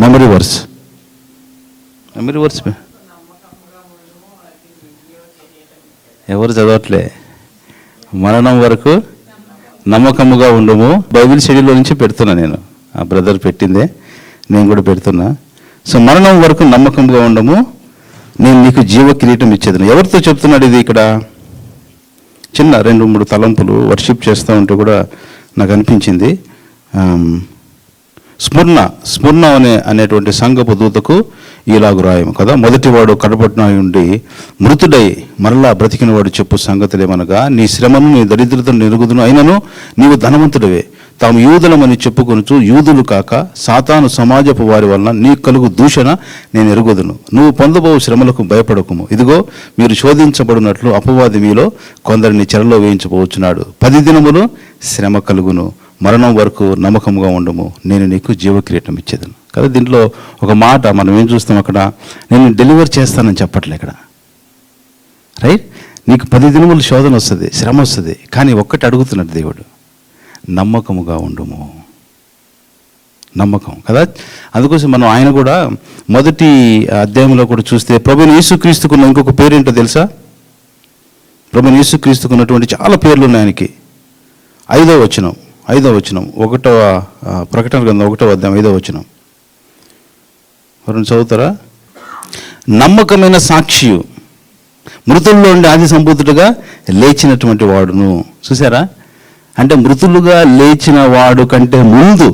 Memory verse ఎవరు చదవట్లే. మరణం వరకు నమ్మకముగా ఉండము. బైబిల్ షెడ్యూల్లో నుంచి పెడుతున్నా నేను. ఆ బ్రదర్ పెట్టిందే, నేను కూడా పెడుతున్నా. సో మరణం వరకు నమ్మకంగా ఉండము, నేను నీకు జీవ కిరీటం ఇచ్చేది. ఎవరితో చెప్తున్నాడు ఇది? ఇక్కడ చిన్న 2-3 తలంపులు వర్షిప్ చేస్తూ ఉంటే కూడా నాకు అనిపించింది. స్మరణ అనేటువంటి సంఘపు దూతకు ఇలాగు రాయము కదా. మొదటివాడు కడపట్న ఉండి మృతుడై మరలా బ్రతికిన వాడు చెప్పు సంగతులేమనగా, నీ శ్రమను నీ దరిద్రతను ఎరుగుదును, అయినను నీవు ధనవంతుడివే. తాము యూదులమని చెప్పుకొనుచు యూదులు కాక సాతాను సమాజపు వారి వలన నీ కలుగు దూషణ నేను ఎరుగుదును. నువ్వు పొందబో శ్రమలకు భయపడకుము. ఇదిగో మీరు శోధించబడినట్లు అపవాది మీలో కొందరిని చెరలో వేయించబోచున్నాడు. 10 దినములు శ్రమ కలుగును, మరణం వరకు నమ్మకంగా ఉండము, నేను నీకు జీవకిరీటం ఇచ్చేదను కదా. దీంట్లో ఒక మాట మనం ఏం చూస్తాం అక్కడ, నేను డెలివర్ చేస్తానని చెప్పట్లే ఇక్కడ, రైట్? నీకు 10 దినములు శోధన వస్తుంది, శ్రమ వస్తుంది, కానీ ఒక్కటి అడుగుతున్నాడు దేవుడు, నమ్మకముగా ఉండుము. నమ్మకం కదా. అందుకోసం మనం ఆయన కూడా మొదటి అధ్యాయంలో కూడా చూస్తే ప్రభువైన యేసుక్రీస్తుకున్న ఇంకొక పేరేంటో తెలుసా? ప్రభువైన యేసుక్రీస్తుకున్నటువంటి చాలా పేర్లు ఉన్నాయి ఆయనకి. 5వ వచనం 1వ ప్రకటన గ్రంథం 1వ అధ్యాయం 5వ వచనం ఎవరైనా చదువుతారా? నమ్మకమైన సాక్షియు, మృతుల్లో ఉండి ఆది సంపూతుడుగా లేచినటువంటి వాడును. చూసారా? అంటే మృతులుగా లేచిన వాడు కంటే ముందు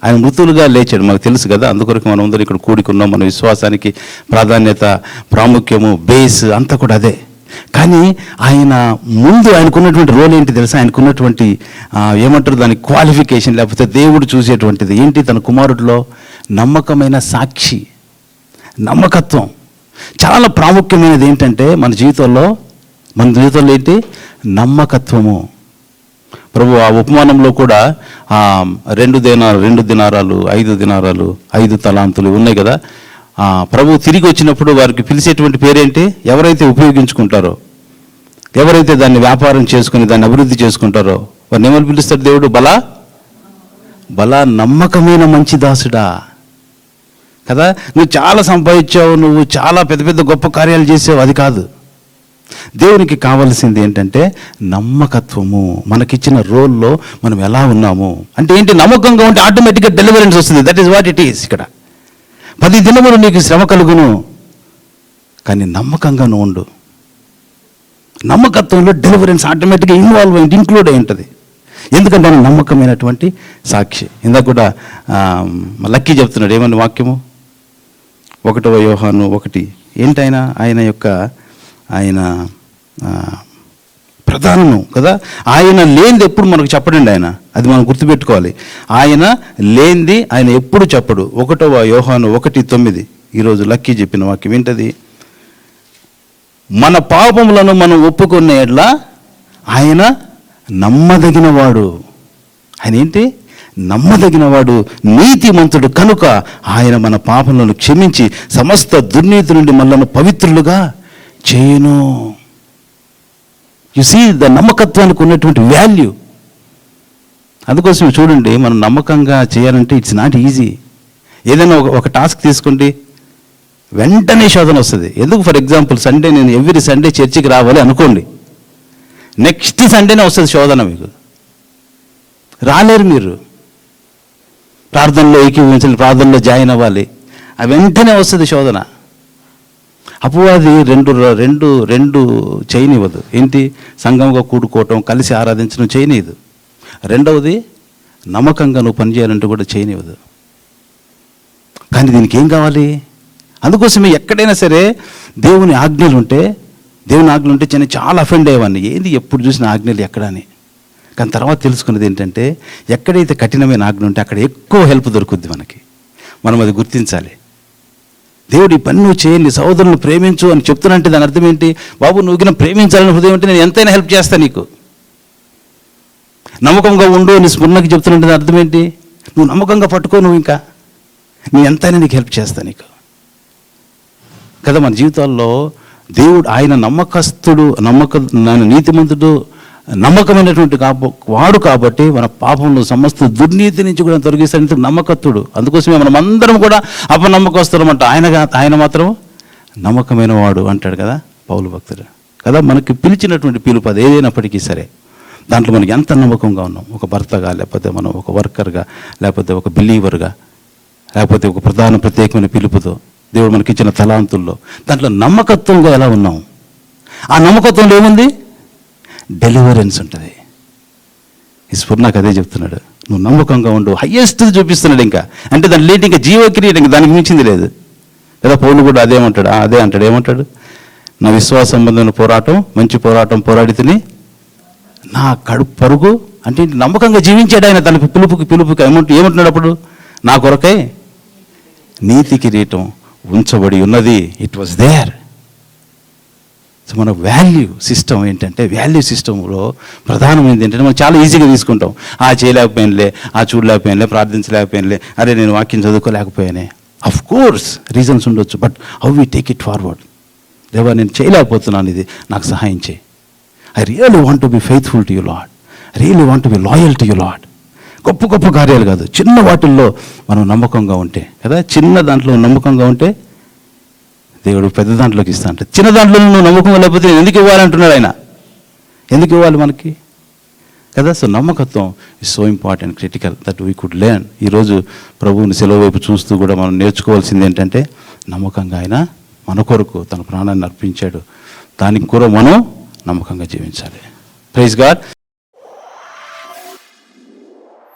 ఆయన మృతులుగా లేచాడు, మనకు తెలుసు కదా. అందుకొరకు మనం అందరూ ఇక్కడ కూడుకున్నాం. మన విశ్వాసానికి ప్రాధాన్యత, ప్రాముఖ్యము, బేస్ అంతా కూడా అదే. కానీ ఆయన ముందు ఆయనకున్నటువంటి రోల్ ఏంటి తెలుసా? ఆయనకున్నటువంటి ఏమంటారు దాని క్వాలిఫికేషన్, లేకపోతే దేవుడు చూసేటువంటిది ఏంటి? తన కుమారుడిలో నమ్మకమైన సాక్షి, నమ్మకత్వం. చాలా ప్రాముఖ్యమైనది ఏంటంటే మన జీవితంలో ఏంటి? నమ్మకత్వము. ప్రభు ఆ ఉపమానంలో కూడా 2 దినారాలు 5 దినారాలు 5 తలాంతులు ఉన్నాయి కదా. ప్రభు తిరిగి వచ్చినప్పుడు వారికి పిలిచేటువంటి పేరేంటి? ఎవరైతే ఉపయోగించుకుంటారో, ఎవరైతే దాన్ని వ్యాపారం చేసుకుని దాన్ని అభివృద్ధి చేసుకుంటారో వారిని ఏమని పిలుస్తాడు దేవుడు? బలా నమ్మకమైన మంచి దాసుడా కదా. నువ్వు చాలా సంపాదించావు, నువ్వు చాలా పెద్ద పెద్ద గొప్ప కార్యాలు చేసావు, అది కాదు. దేవునికి కావాల్సింది ఏంటంటే నమ్మకత్వము. మనకిచ్చిన రోల్లో మనం ఎలా ఉన్నాము అంటే ఏంటి? నమ్మకంగా ఉంటే ఆటోమేటిక్గా డెలివరెన్స్ వస్తుంది. That is what it is. ఇక్కడ 10 దినములు నీకు శ్రమ కలుగును, కానీ నమ్మకంగా నువ్వు ఉండు. నమ్మకత్వంలో డెలివరెన్స్ ఆటోమేటిక్గా ఇంక్లూడ్ అయి ఉంటుంది. ఎందుకంటే ఆయన నమ్మకమైనటువంటి సాక్షి. ఇందాక కూడా లక్కీ చెప్తున్నాడు ఏమన్నా వాక్యము, 1వ యోహాను 1 ఏంటైనా ఆయన ప్రధానము కదా. ఆయన లేనిది ఎప్పుడు మనకు చెప్పడండి ఆయన, అది మనం గుర్తుపెట్టుకోవాలి. ఆయన లేనిది ఆయన ఎప్పుడు చెప్పడు. 1వ యోహాను 1:9 ఈరోజు లక్కీ చెప్పిన వాక్యం ఏంటది? మన పాపములను మనం ఒప్పుకునే ఎడ్ల ఆయన నమ్మదగినవాడు. ఆయన ఏంటి? నమ్మదగినవాడు, నీతిమంతుడు కనుక ఆయన మన పాపములను క్షమించి సమస్త దుర్నీతి నుండి మనల్ని పవిత్రులుగా చేయను. యు సీ ద నమ్మకత్వానికి ఉన్నటువంటి వాల్యూ. అందుకోసం చూడండి, మనం నమ్మకంగా చేయాలంటే ఇట్స్ నాట్ ఈజీ. ఏదైనా ఒక టాస్క్ తీసుకోండి, వెంటనే శోధన వస్తుంది. ఎందుకు? ఫర్ ఎగ్జాంపుల్ సండే, నేను ఎవ్రీ సండే చర్చికి రావాలి అనుకోండి, నెక్స్ట్ సండేనే వస్తుంది శోధన. మీకు రాలేరు, మీరు ప్రార్థనలో ఏకీభవించాలి, ప్రార్థనలో జాయిన్ అవ్వాలి, ఆ వెంటనే వస్తుంది శోధన. అపవాది రెండు చేయనివ్వదు. ఏంటి? సంఘంగా కూడుకోవటం, కలిసి ఆరాధించడం చేయనివ్వదు. రెండవది నమ్మకంగా నువ్వు పనిచేయాలంటే కూడా చేయనివ్వదు. కానీ దీనికి ఏం కావాలి? అందుకోసమే ఎక్కడైనా సరే దేవుని ఆజ్ఞలు ఉంటే నేను చాలా అఫెండ్ అయ్యేవాడిని. ఏంది ఎప్పుడు చూసిన ఆజ్ఞలు ఎక్కడ అని. కానీ తర్వాత తెలుసుకున్నది ఏంటంటే, ఎక్కడైతే కఠినమైన ఆజ్ఞ ఉంటే అక్కడ ఎక్కువ హెల్ప్ దొరుకుద్ది మనకి. మనం అది గుర్తించాలి. దేవుడు ఈ పని నువ్వు చేయండి, సహోదరులను ప్రేమించు అని చెప్తున్నంటే దాని అర్థం ఏంటి? బాబు నువ్వు ప్రేమించాలని హృదయం అంటే నేను ఎంతైనా హెల్ప్ చేస్తాను నీకు. నమ్మకంగా ఉండు అని స్మరణకి చెప్తున్నంటే దాని అర్థం ఏంటి? నువ్వు నమ్మకంగా పట్టుకో, నేను ఎంతైనా నీకు హెల్ప్ చేస్తాను నీకు కదా. మన జీవితాల్లో దేవుడు ఆయన నీతిమంతుడు, నమ్మకమైనటువంటి వాడు కాబట్టి మన పాపంలో సమస్త దుర్నీతి నుంచి కూడా తొలగిస్తాడు. నమ్మకత్తుడు. అందుకోసమే మనం అందరం కూడా అపనమ్మకస్తులమంట. ఆయన మాత్రం నమ్మకమైన వాడు అంటాడు కదా పౌలు భక్తుడు కదా. మనకి పిలిచినటువంటి పిలుపు అది ఏదైనప్పటికీ సరే, దాంట్లో మనకి ఎంత నమ్మకంగా ఉన్నాం, ఒక భర్తగా, లేకపోతే మనం ఒక వర్కర్గా, లేకపోతే ఒక బిలీవర్గా, లేకపోతే ఒక ప్రత్యేకమైన పిలుపుతో దేవుడు మనకిచ్చిన తలాంతుల్లో దాంట్లో నమ్మకత్వంగా ఎలా ఉన్నాం. ఆ నమ్మకత్వంలో ఏముంది? డెలివరెన్స్ ఉంటుంది. ఈ స్ఫుర్ణకు అదే చెప్తున్నాడు, నువ్వు నమ్మకంగా ఉండు. హయ్యెస్ట్ చూపిస్తున్నాడు. ఇంకా అంటే దాని లేటి ఇంకా జీవక్రియ, ఇంకా దానికి మించింది లేదు కదా. పౌలు కూడా అదే అంటాడు. ఏమంటాడు? నా విశ్వాస సంబంధమైన పోరాటం, మంచి పోరాటం పోరాడితిని, నా కడుపు పరుగు అంటే నమ్మకంగా జీవించాడు ఆయన. తనకు పిలుపుకి ఏమంటున్నాడు అప్పుడు? నా కొరకై నీతి కిరీటం ఉంచబడి ఉన్నది. It was there. సో మన వాల్యూ సిస్టమ్ ఏంటంటే, వాల్యూ సిస్టంలో ప్రధానమైనది ఏంటంటే, మనం చాలా ఈజీగా తీసుకుంటాం. చేయలేకపోయినలే, చూడలేకపోయినలే, ప్రార్థించలేకపోయినలే, అరే నేను వాక్యం చదువుకోలేకపోయానే. అఫ్ కోర్స్ రీజన్స్ ఉండొచ్చు, but how we take it forward. దేవా నేను చేయలేకపోతున్నాను, ఇది నాకు సహాయం చేయి. I really want to be faithful to you Lord. I really want to be loyal to you Lord. గొప్ప కార్యాలు కాదు, చిన్న వాటిల్లో మనం నమ్మకంగా ఉంటే కదా. చిన్న దాంట్లో నమ్మకంగా ఉంటే దేవుడు పెద్ద దాంట్లోకి ఇస్తా అంటే, చిన్న దాంట్లో నువ్వు నమ్మకంగా లేకపోతే ఎందుకు ఇవ్వాలంటున్నాడు ఆయన. ఎందుకు ఇవ్వాలి మనకి కదా. సో నమ్మకత్వం is so important, critical that we could learn. ఈరోజు ప్రభువుని సెలవు వైపు చూస్తూ కూడా మనం నేర్చుకోవాల్సింది ఏంటంటే, నమ్మకంగా ఆయన మన కొరకు తన ప్రాణాన్ని అర్పించాడు. దానికి కూడా మనం నమ్మకంగా జీవించాలి. Praise God.